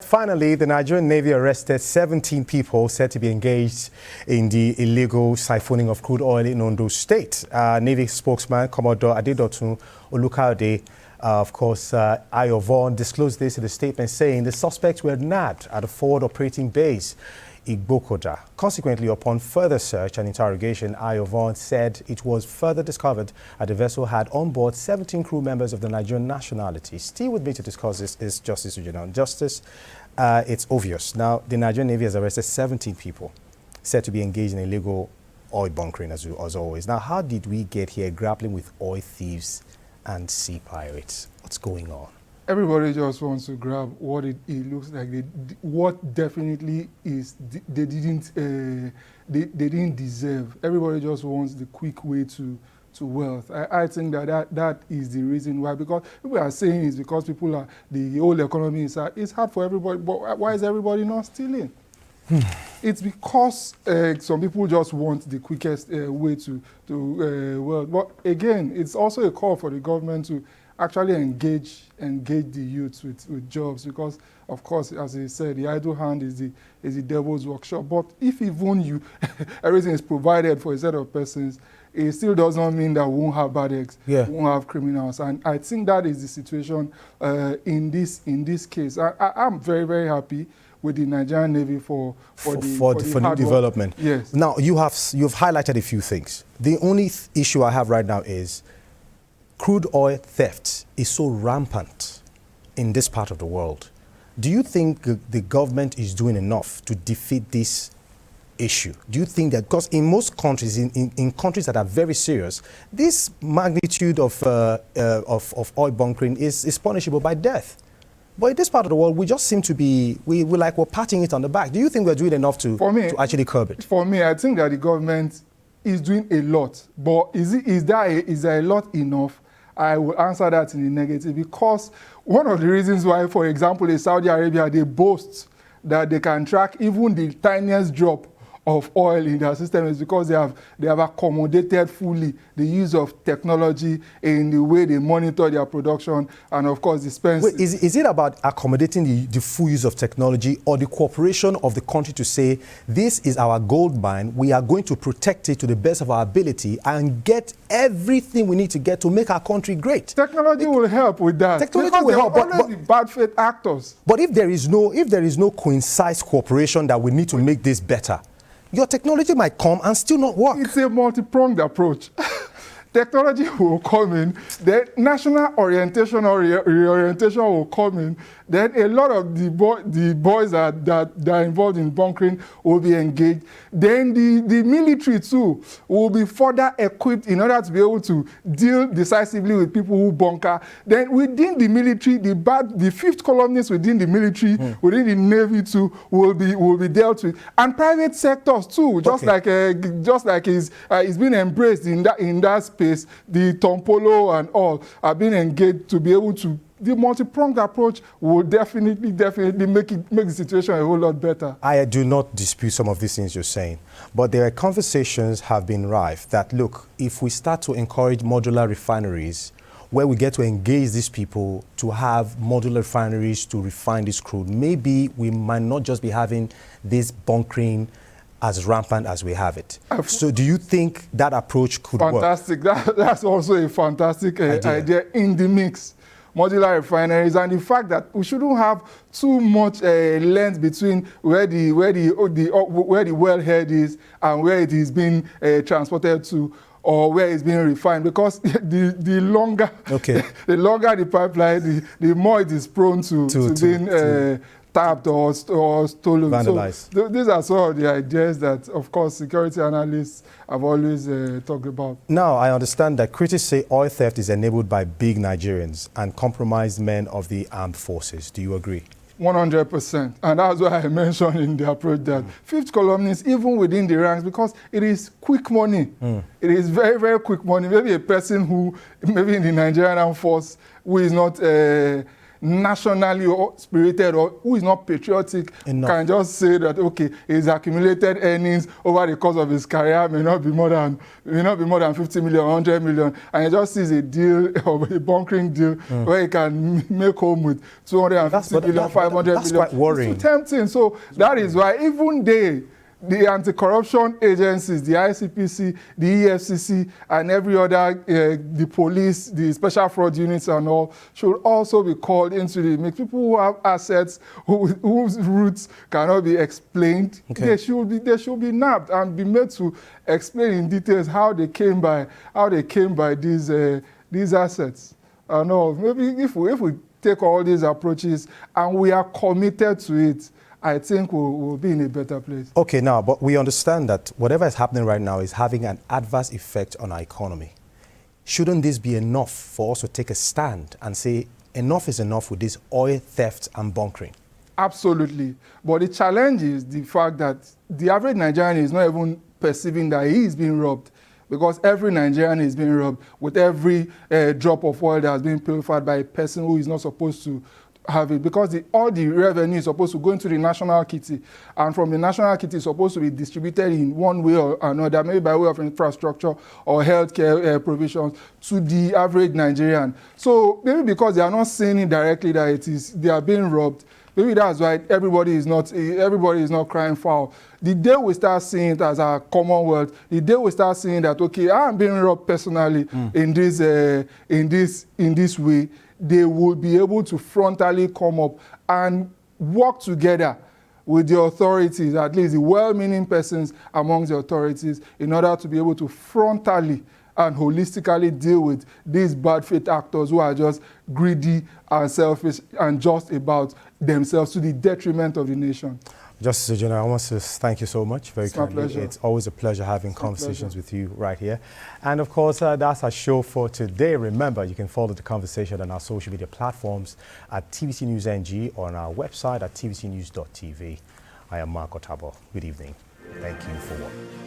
Finally, the Nigerian Navy arrested 17 people said to be engaged in the illegal siphoning of crude oil in Ondo State. Navy spokesman Commodore Adedotun Olukade, Ayovon, disclosed this in a statement saying the suspects were nabbed at a forward operating base, Igbokoda. Consequently, upon further search and interrogation, Ayovon said it was further discovered that the vessel had on board 17 crew members of the Nigerian nationality. Still with me to discuss this is Justice Ujenon. Justice, it's obvious. Now, the Nigerian Navy has arrested 17 people said to be engaged in illegal oil bunkering, as always. Now, how did we get here grappling with oil thieves and sea pirates? What's going on? Everybody just wants to grab what it looks like. What definitely is they didn't deserve. Everybody just wants the quick way to wealth. I think that is the reason why. Because people are saying it's because people are the whole economy is hard. It's hard for everybody. But why is everybody not stealing? It's because some people just want the quickest way to wealth. But again, it's also a call for the government to actually engage the youth with jobs, because of course, as he said, the idle hand is the devil's workshop. But if even you everything is provided for a set of persons, it still does not mean that we won't have bad eggs, we won't have criminals. And I think that is the situation in this case. I'm very, very happy with the Nigerian Navy for new development. Yes. Now you've highlighted a few things. The only issue I have right now is crude oil theft is so rampant in this part of the world. Do you think the government is doing enough to defeat this issue? Do you think that, because in most countries, in countries that are very serious, this magnitude of oil bunkering is punishable by death? But in this part of the world, we just seem to be, we're patting it on the back. Do you think we're doing enough to actually curb it? For me, I think that the government is doing a lot. But is there a lot enough? I will answer that in the negative, because one of the reasons why, for example, in Saudi Arabia, they boast that they can track even the tiniest drop of oil in their system is because they have accommodated fully the use of technology in the way they monitor their production and, of course, dispense. Wait, is it about accommodating the full use of technology, or the cooperation of the country to say, this is our gold mine, we are going to protect it to the best of our ability and get everything we need to get to make our country great? Technology will help with that. Technology will help, but the bad faith actors. But if there is no concise cooperation that we need to make this better, your technology might come and still not work. It's a multi-pronged approach. Technology will come in, then national orientation or reorientation will come in, then a lot of the boys that are involved in bunkering will be engaged. Then the military too will be further equipped in order to be able to deal decisively with people who bunker. Then within the military, the fifth columnists within the military, within the Navy too, will be dealt with. And private sectors too, just like it's been embraced in that space. The Tompolo and all are being engaged to be able to. The multi-pronged approach will definitely make the situation a whole lot better. I do not dispute some of these things you're saying, but there are conversations have been rife that, look, if we start to encourage modular refineries, where we get to engage these people to have modular refineries to refine this crude, maybe we might not just be having this bunkering as rampant as we have it. So do you think that approach could work? Fantastic. That's also a fantastic idea in the mix. Modular refineries, and the fact that we shouldn't have too much length between where the wellhead is and where it is being transported to, or where it's being refined, because the longer the pipeline, the more it is prone to being tapped or stolen. Vandalized. So these are some of the ideas that, of course, security analysts have always talked about. Now, I understand that critics say oil theft is enabled by big Nigerians and compromised men of the armed forces. Do you agree? 100%. And that's why I mentioned in the approach that fifth columnists, even within the ranks, because it is quick money. It is very, very quick money. Maybe a person who, maybe in the Nigerian armed force, who is not nationally or spirited or who is not patriotic can just say that, okay, his accumulated earnings over the course of his career may not be more than 50 million, 100 million, and he just sees a deal or a bunkering deal where he can make home with 250 million, 500 million. That's quite worrying. It's too tempting. So that is why even the anti-corruption agencies, the ICPC, the EFCC, and every other, the police, the special fraud units and all, should also be called into the mix. People who have assets whose roots cannot be explained, they should be nabbed and be made to explain in details how they came by these assets. And all. Maybe if we take all these approaches and we are committed to it, I think we'll be in a better place. Okay, now, but we understand that whatever is happening right now is having an adverse effect on our economy. Shouldn't this be enough for us to take a stand and say enough is enough with this oil theft and bunkering? Absolutely. But the challenge is the fact that the average Nigerian is not even perceiving that he is being robbed, because every Nigerian is being robbed with every drop of oil that has been pilfered by a person who is not supposed to have it, because all the revenue is supposed to go into the national kitty, and from the national kitty is supposed to be distributed in one way or another, maybe by way of infrastructure or healthcare provisions to the average Nigerian. So maybe because they are not seeing it directly that they are being robbed, maybe that's why everybody is not crying foul. The day we start seeing it as a commonwealth, the day we start seeing that, okay, I'm being robbed personally in this way, they will be able to frontally come up and work together with the authorities, at least the well-meaning persons amongst the authorities, in order to be able to frontally and holistically deal with these bad faith actors who are just greedy and selfish and just about themselves to the detriment of the nation. Justice General, I want to thank you so much. It's my pleasure. It's always a pleasure having conversations with you right here. And of course, that's our show for today. Remember, you can follow the conversation on our social media platforms at TVC News NG or on our website at tvcnews.tv. I am Mark Otabo. Good evening. Thank you for watching.